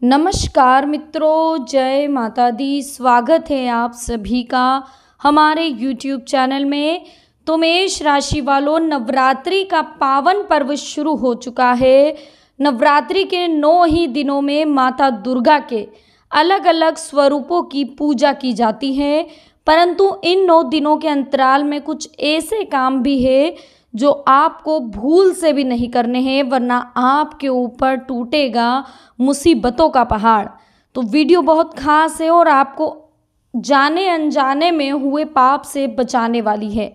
नमस्कार मित्रों, जय माता दी। स्वागत है आप सभी का हमारे YouTube चैनल में। तो मेष राशि वालों, नवरात्रि का पावन पर्व शुरू हो चुका है। नवरात्रि के 9 ही दिनों में माता दुर्गा के अलग अलग स्वरूपों की पूजा की जाती है, परंतु इन 9 दिनों के अंतराल में कुछ ऐसे काम भी है जो आपको भूल से भी नहीं करने हैं, वरना आपके ऊपर टूटेगा मुसीबतों का पहाड़। तो वीडियो बहुत खास है और आपको जाने अनजाने में हुए पाप से बचाने वाली है,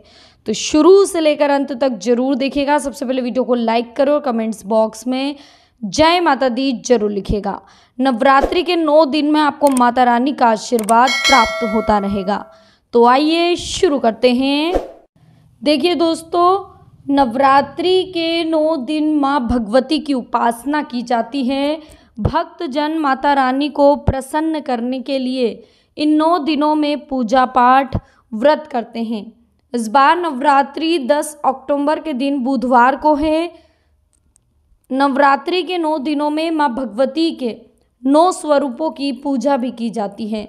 तो शुरू से लेकर अंत तक जरूर देखिएगा। सबसे पहले वीडियो को लाइक करो और कमेंट्स बॉक्स में जय माता दी जरूर लिखेगा। नवरात्रि के 9 दिन में आपको माता रानी का आशीर्वाद प्राप्त होता रहेगा। तो आइए शुरू करते हैं। देखिए दोस्तों, नवरात्रि के 9 दिन माँ भगवती की उपासना की जाती है। भक्तजन माता रानी को प्रसन्न करने के लिए इन 9 दिनों में पूजा पाठ व्रत करते हैं। इस बार नवरात्रि 10 अक्टूबर के दिन बुधवार को है। नवरात्रि के 9 दिनों में माँ भगवती के 9 स्वरूपों की पूजा भी की जाती है।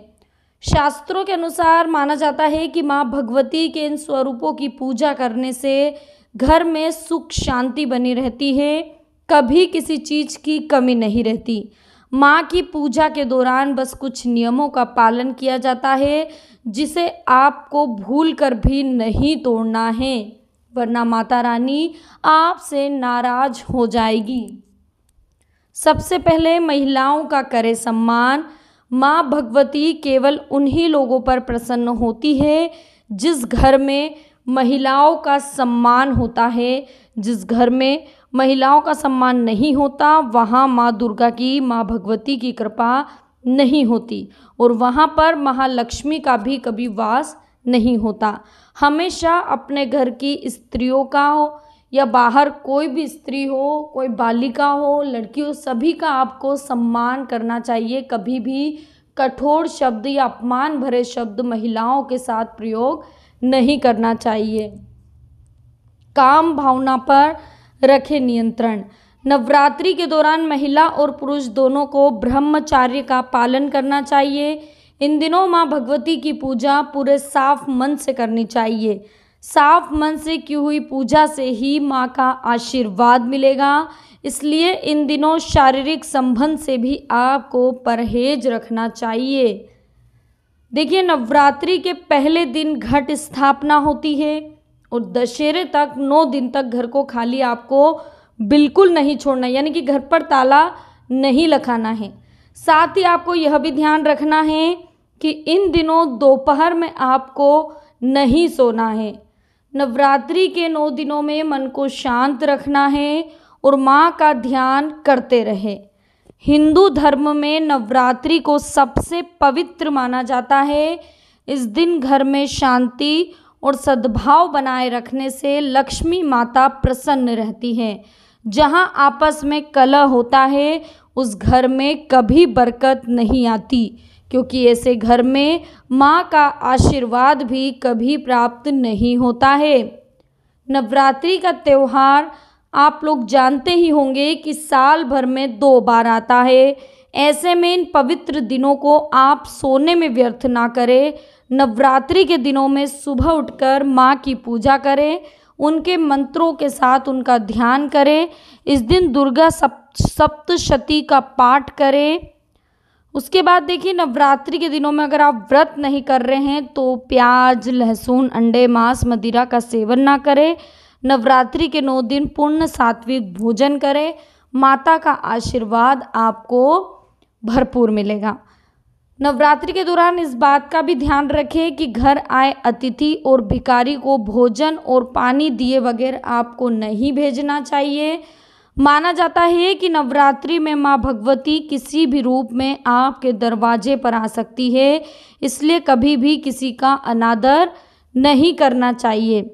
शास्त्रों के अनुसार माना जाता है कि माँ भगवती के इन स्वरूपों की पूजा करने से घर में सुख शांति बनी रहती है, कभी किसी चीज़ की कमी नहीं रहती। माँ की पूजा के दौरान बस कुछ नियमों का पालन किया जाता है, जिसे आपको भूल कर भी नहीं तोड़ना है, वरना माता रानी आपसे नाराज हो जाएगी। सबसे पहले महिलाओं का करे सम्मान। माँ भगवती केवल उन्हीं लोगों पर प्रसन्न होती है जिस घर में महिलाओं का सम्मान होता है। जिस घर में महिलाओं का सम्मान नहीं होता, वहाँ माँ दुर्गा की, माँ भगवती की कृपा नहीं होती और वहाँ पर महालक्ष्मी का भी कभी वास नहीं होता। हमेशा अपने घर की स्त्रियों का हो या बाहर कोई भी स्त्री हो, कोई बालिका हो, लड़की हो, सभी का आपको सम्मान करना चाहिए। कभी भी कठोर शब्द या अपमान भरे शब्द महिलाओं के साथ प्रयोग नहीं करना चाहिए। काम भावना पर रखे नियंत्रण। नवरात्रि के दौरान महिला और पुरुष दोनों को ब्रह्मचर्य का पालन करना चाहिए। इन दिनों माँ भगवती की पूजा पूरे साफ मन से करनी चाहिए। साफ मन से की हुई पूजा से ही माँ का आशीर्वाद मिलेगा, इसलिए इन दिनों शारीरिक संबंध से भी आपको परहेज रखना चाहिए। देखिए, नवरात्रि के पहले दिन घट स्थापना होती है और दशहरे तक 9 दिन तक घर को खाली आपको बिल्कुल नहीं छोड़ना, यानी कि घर पर ताला नहीं लगाना है। साथ ही आपको यह भी ध्यान रखना है कि इन दिनों दोपहर में आपको नहीं सोना है। नवरात्रि के 9 दिनों में मन को शांत रखना है और माँ का ध्यान करते रहे। हिंदू धर्म में नवरात्रि को सबसे पवित्र माना जाता है। इस दिन घर में शांति और सद्भाव बनाए रखने से लक्ष्मी माता प्रसन्न रहती है। जहाँ आपस में कलह होता है, उस घर में कभी बरकत नहीं आती, क्योंकि ऐसे घर में माँ का आशीर्वाद भी कभी प्राप्त नहीं होता है। नवरात्रि का त्यौहार आप लोग जानते ही होंगे कि साल भर में 2 बार आता है। ऐसे में इन पवित्र दिनों को आप सोने में व्यर्थ ना करें। नवरात्रि के दिनों में सुबह उठकर माँ की पूजा करें, उनके मंत्रों के साथ उनका ध्यान करें। इस दिन दुर्गा सप्तशती का पाठ करें। उसके बाद देखिए, नवरात्रि के दिनों में अगर आप व्रत नहीं कर रहे हैं तो प्याज, लहसुन, अंडे, मांस, मदिरा का सेवन ना करें। नवरात्रि के 9 दिन पूर्ण सात्विक भोजन करें। माता का आशीर्वाद आपको भरपूर मिलेगा। नवरात्रि के दौरान इस बात का भी ध्यान रखें कि घर आए अतिथि और भिखारी को भोजन और पानी दिए बगैर आपको नहीं भेजना चाहिए। माना जाता है कि नवरात्रि में माँ भगवती किसी भी रूप में आपके दरवाजे पर आ सकती है, इसलिए कभी भी किसी का अनादर नहीं करना चाहिए।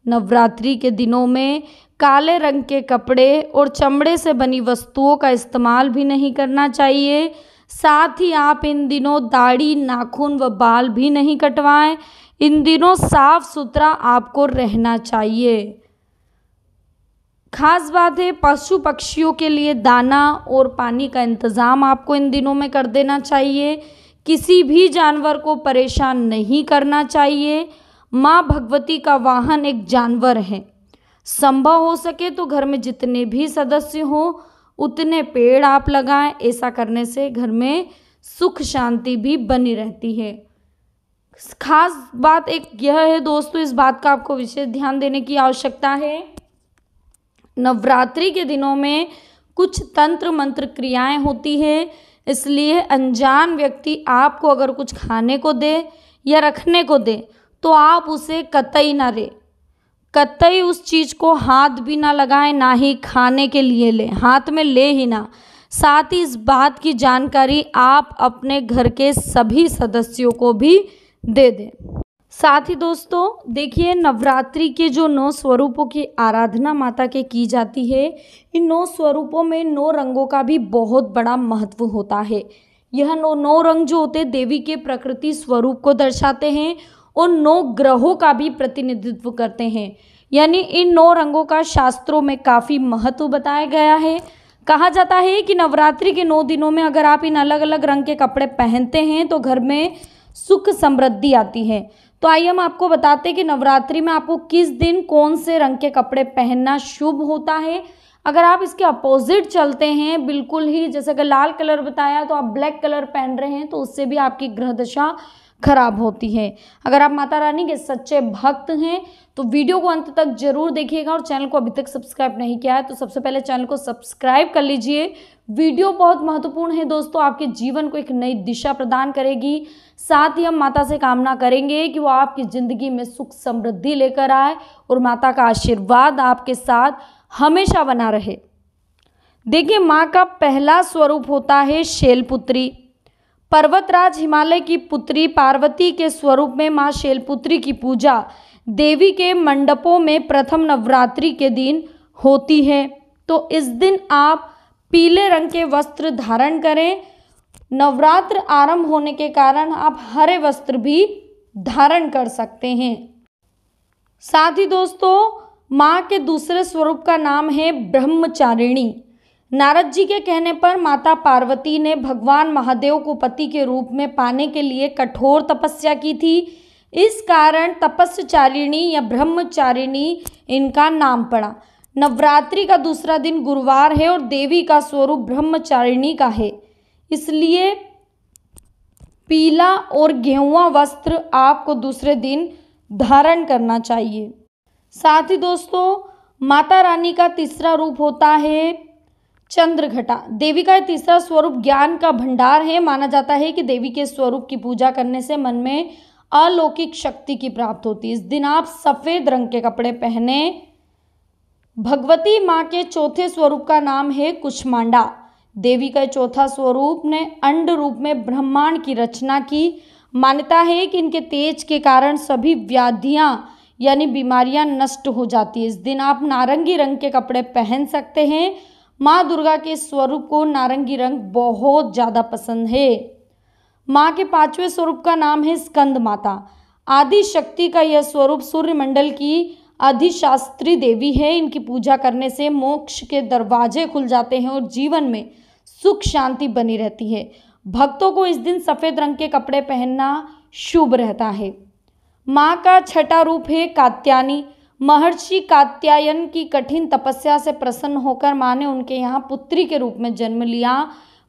नवरात्रि के दिनों में काले रंग के कपड़े और चमड़े से बनी वस्तुओं का इस्तेमाल भी नहीं करना चाहिए। साथ ही आप इन दिनों दाढ़ी, नाखून व बाल भी नहीं कटवाएं। इन दिनों साफ सुथरा आपको रहना चाहिए। खास बात है, पशु पक्षियों के लिए दाना और पानी का इंतज़ाम आपको इन दिनों में कर देना चाहिए। किसी भी जानवर को परेशान नहीं करना चाहिए। माँ भगवती का वाहन एक जानवर है। संभव हो सके तो घर में जितने भी सदस्य हों उतने पेड़ आप लगाएं। ऐसा करने से घर में सुख शांति भी बनी रहती है। खास बात एक यह है दोस्तों, इस बात का आपको विशेष ध्यान देने की आवश्यकता है। नवरात्रि के दिनों में कुछ तंत्र मंत्र क्रियाएं होती है, इसलिए अनजान व्यक्ति आपको अगर कुछ खाने को दे या रखने को दे तो आप उसे कतई ना लें। कतई उस चीज़ को हाथ भी ना लगाएं, ना ही खाने के लिए लें, हाथ में ले ही ना। साथ ही इस बात की जानकारी आप अपने घर के सभी सदस्यों को भी दे दें। साथ ही दोस्तों देखिए, नवरात्रि के जो 9 स्वरूपों की आराधना माता के की जाती है, इन 9 स्वरूपों में 9 रंगों का भी बहुत बड़ा महत्व होता है। यह 9 रंग जो होते हैं देवी के प्रकृति स्वरूप को दर्शाते हैं और 9 ग्रहों का भी प्रतिनिधित्व करते हैं। यानी इन 9 रंगों का शास्त्रों में काफ़ी महत्व बताया गया है। कहा जाता है कि नवरात्रि के 9 दिनों में अगर आप इन अलग अलग रंग के कपड़े पहनते हैं तो घर में सुख समृद्धि आती है। तो आइए हम आपको बताते हैं कि नवरात्रि में आपको किस दिन कौन से रंग के कपड़े पहनना शुभ होता है। अगर आप इसके अपोजिट चलते हैं, बिल्कुल ही जैसे अगर लाल कलर बताया तो आप ब्लैक कलर पहन रहे हैं तो उससे भी आपकी ग्रह दशा खराब होती है। अगर आप माता रानी के सच्चे भक्त हैं तो वीडियो को अंत तक जरूर देखिएगा और चैनल को अभी तक सब्सक्राइब नहीं किया है तो सबसे पहले चैनल को सब्सक्राइब कर लीजिए। वीडियो बहुत महत्वपूर्ण है दोस्तों, आपके जीवन को एक नई दिशा प्रदान करेगी। साथ ही हम माता से कामना करेंगे कि वो आपकी ज़िंदगी में सुख समृद्धि लेकर आए और माता का आशीर्वाद आपके साथ हमेशा बना रहे। देखिए, माँ का पहला स्वरूप होता है शैलपुत्री। पर्वतराज हिमालय की पुत्री पार्वती के स्वरूप में माँ शैलपुत्री की पूजा देवी के मंडपों में प्रथम नवरात्रि के दिन होती है। तो इस दिन आप पीले रंग के वस्त्र धारण करें। नवरात्र आरंभ होने के कारण आप हरे वस्त्र भी धारण कर सकते हैं। साथ ही दोस्तों, माँ के दूसरे स्वरूप का नाम है ब्रह्मचारिणी। नारद जी के कहने पर माता पार्वती ने भगवान महादेव को पति के रूप में पाने के लिए कठोर तपस्या की थी। इस कारण तपस्चारिणी या ब्रह्मचारिणी इनका नाम पड़ा। नवरात्रि का दूसरा दिन गुरुवार है और देवी का स्वरूप ब्रह्मचारिणी का है, इसलिए पीला और गेहुआ वस्त्र आपको दूसरे दिन धारण करना चाहिए। साथ ही दोस्तों, माता रानी का तीसरा रूप होता है चंद्रघटा। देवी का तीसरा स्वरूप ज्ञान का भंडार है। माना जाता है कि देवी के स्वरूप की पूजा करने से मन में अलौकिक शक्ति की प्राप्ति होती है। इस दिन आप सफ़ेद रंग के कपड़े पहने। भगवती माँ के चौथे स्वरूप का नाम है कुष्मांडा। देवी का चौथा स्वरूप ने अंड रूप में ब्रह्मांड की रचना की। मान्यता है कि इनके तेज के कारण सभी व्याधियाँ यानी बीमारियाँ नष्ट हो जाती है। इस दिन आप नारंगी रंग के कपड़े पहन सकते हैं। माँ दुर्गा के स्वरूप को नारंगी रंग बहुत ज़्यादा पसंद है। माँ के पांचवें स्वरूप का नाम है स्कंद माता। आदि शक्ति का यह स्वरूप सूर्यमंडल की अधिशास्त्री देवी है। इनकी पूजा करने से मोक्ष के दरवाजे खुल जाते हैं और जीवन में सुख शांति बनी रहती है। भक्तों को इस दिन सफ़ेद रंग के कपड़े पहनना शुभ रहता है। माँ का छठा रूप है कात्यायनी। महर्षि कात्यायन की कठिन तपस्या से प्रसन्न होकर माँ ने उनके यहाँ पुत्री के रूप में जन्म लिया।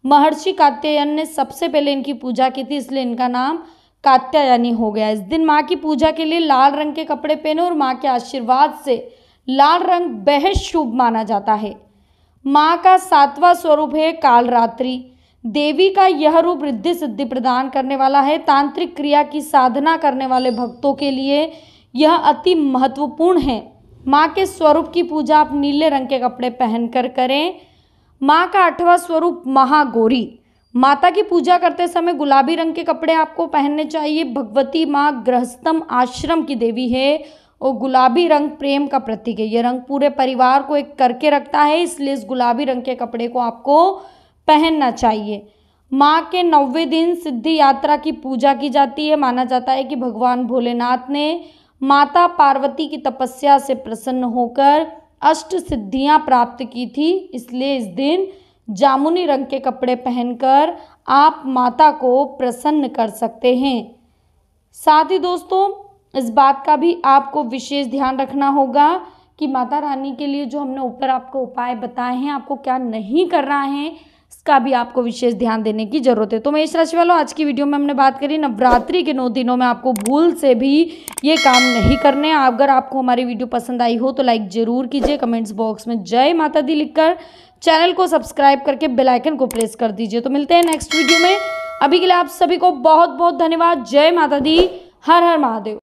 महर्षि कात्यायन ने सबसे पहले इनकी पूजा की थी, इसलिए इनका नाम कात्यायनी हो गया। इस दिन माँ की पूजा के लिए लाल रंग के कपड़े पहने और माँ के आशीर्वाद से लाल रंग बेहद शुभ माना जाता है। माँ का सातवां स्वरूप है कालरात्रि। देवी का यह रूप रिद्धि सिद्धि प्रदान करने वाला है। तांत्रिक क्रिया की साधना करने वाले भक्तों के लिए यह अति महत्वपूर्ण है। माँ के स्वरूप की पूजा आप नीले रंग के कपड़े पहनकर करें। माँ का आठवां स्वरूप महागौरी। माता की पूजा करते समय गुलाबी रंग के कपड़े आपको पहनने चाहिए। भगवती माँ गृहस्थम आश्रम की देवी है और गुलाबी रंग प्रेम का प्रतीक है। यह रंग पूरे परिवार को एक करके रखता है, इसलिए इस गुलाबी रंग के कपड़े को आपको पहनना चाहिए। माँ के 9वें दिन सिद्धि यात्रा की पूजा की जाती है। माना जाता है कि भगवान भोलेनाथ ने माता पार्वती की तपस्या से प्रसन्न होकर अष्ट सिद्धियां प्राप्त की थी। इसलिए इस दिन जामुनी रंग के कपड़े पहनकर आप माता को प्रसन्न कर सकते हैं। साथ ही दोस्तों इस बात का भी आपको विशेष ध्यान रखना होगा कि माता रानी के लिए जो हमने ऊपर आपको उपाय बताए हैं, आपको क्या नहीं करना है, इसका भी आपको विशेष ध्यान देने की जरूरत है। तो मेष राशि वालों, आज की वीडियो में हमने बात करी नवरात्रि के 9 दिनों में आपको भूल से भी ये काम नहीं करने। अगर आपको हमारी वीडियो पसंद आई हो तो लाइक जरूर कीजिए, कमेंट्स बॉक्स में जय माता दी लिखकर चैनल को सब्सक्राइब करके बेल आइकन को प्रेस कर दीजिए। तो मिलते हैं नेक्स्ट वीडियो में। अभी के लिए आप सभी को बहुत बहुत धन्यवाद। जय माता दी, हर हर महादेव।